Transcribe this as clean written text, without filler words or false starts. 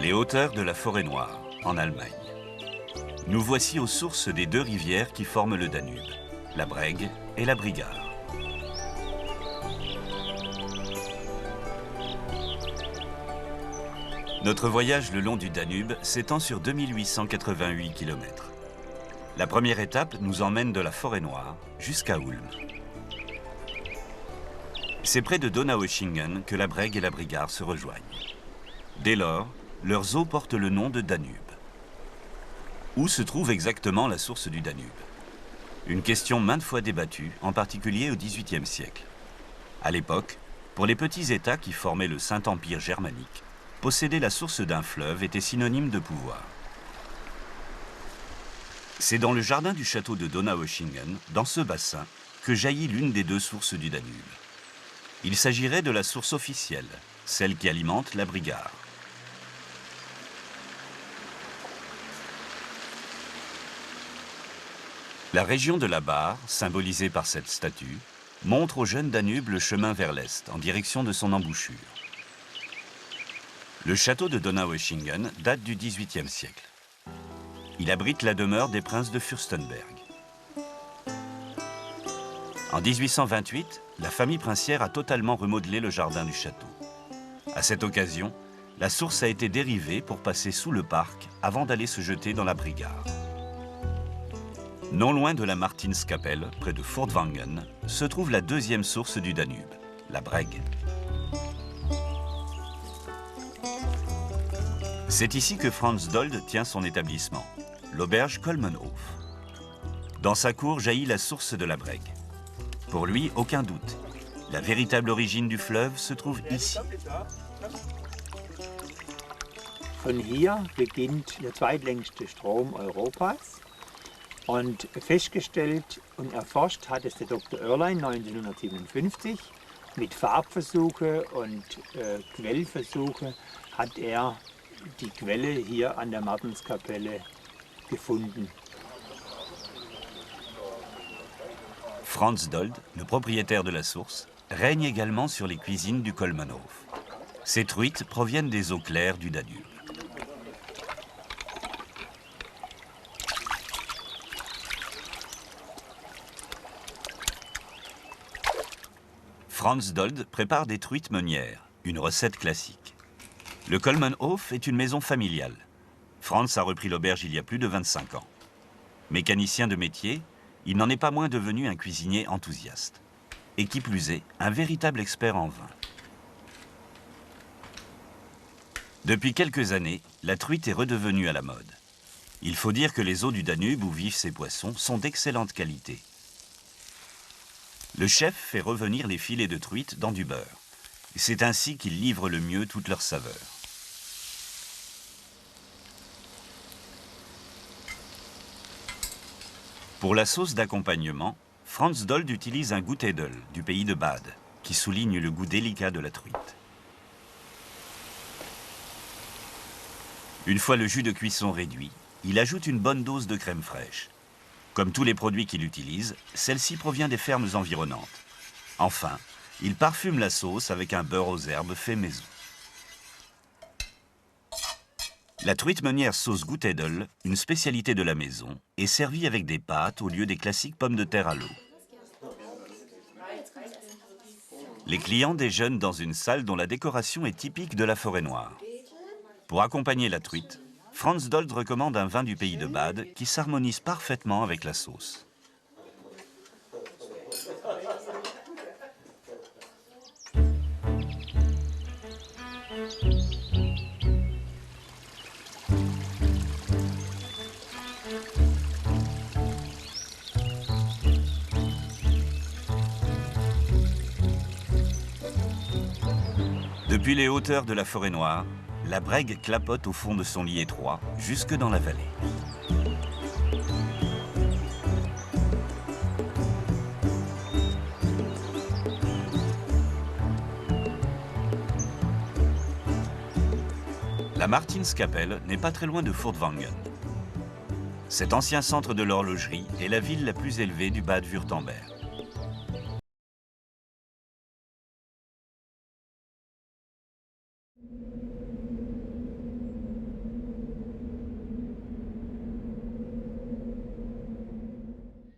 Les hauteurs de la Forêt-Noire, en Allemagne. Nous voici aux sources des deux rivières qui forment le Danube, la Breg et la Brigach. Notre voyage le long du Danube s'étend sur 2888 km. La première étape nous emmène de la Forêt-Noire jusqu'à Ulm. C'est près de Donaueschingen que la Breg et la Brigach se rejoignent. Dès lors, leurs eaux portent le nom de Danube. Où se trouve exactement la source du Danube? Une question maintes fois débattue, en particulier au XVIIIe siècle. À l'époque, pour les petits États qui formaient le Saint-Empire germanique, posséder la source d'un fleuve était synonyme de pouvoir. C'est dans le jardin du château de Donaueschingen, dans ce bassin, que jaillit l'une des deux sources du Danube. Il s'agirait de la source officielle, celle qui alimente la Brigach. La région de la Bar, symbolisée par cette statue, montre au jeune Danube le chemin vers l'est, en direction de son embouchure. Le château de Donaueschingen date du XVIIIe siècle. Il abrite la demeure des princes de Fürstenberg. En 1828, la famille princière a totalement remodelé le jardin du château. À cette occasion, la source a été dérivée pour passer sous le parc avant d'aller se jeter dans la Brigach. Non loin de la Martinskapelle, près de Furtwangen, se trouve la deuxième source du Danube, la Breg. C'est ici que Franz Dold tient son établissement, l'auberge Kolmenhof. Dans sa cour jaillit la source de la Breg. Pour lui, aucun doute. La véritable origine du fleuve se trouve ici. Von hier beginnt der zweitlängste Strom Europas. Und festgestellt und erforscht hat es der Dr. Oerlein 1957. Mit Farbversuche und Quellversuche hat er die Quelle hier an der Martinskapelle gefunden. Franz Dold, le propriétaire de la source, règne également sur les cuisines du Kolmenhof. Ces truites proviennent des eaux claires du Danube. Franz Dold prépare des truites meunières, une recette classique. Le Kolmenhof est une maison familiale. Franz a repris l'auberge il y a plus de 25 ans. Mécanicien de métier, il n'en est pas moins devenu un cuisinier enthousiaste. Et qui plus est, un véritable expert en vin. Depuis quelques années, la truite est redevenue à la mode. Il faut dire que les eaux du Danube où vivent ces poissons sont d'excellente qualité. Le chef fait revenir les filets de truite dans du beurre. C'est ainsi qu'ils livrent le mieux toute leur saveur. Pour la sauce d'accompagnement, Franz Dold utilise un Gutedel du pays de Bade, qui souligne le goût délicat de la truite. Une fois le jus de cuisson réduit, il ajoute une bonne dose de crème fraîche. Comme tous les produits qu'il utilise, celle-ci provient des fermes environnantes. Enfin, il parfume la sauce avec un beurre aux herbes fait maison. La truite meunière sauce Gutedel, une spécialité de la maison, est servie avec des pâtes au lieu des classiques pommes de terre à l'eau. Les clients déjeunent dans une salle dont la décoration est typique de la Forêt-Noire. Pour accompagner la truite, Franz Dold recommande un vin du pays de Bade qui s'harmonise parfaitement avec la sauce. Depuis les hauteurs de la Forêt-Noire, la Breg clapote au fond de son lit étroit, jusque dans la vallée. La Martinskapelle n'est pas très loin de Furtwangen. Cet ancien centre de l'horlogerie est la ville la plus élevée du Bade-Wurtemberg.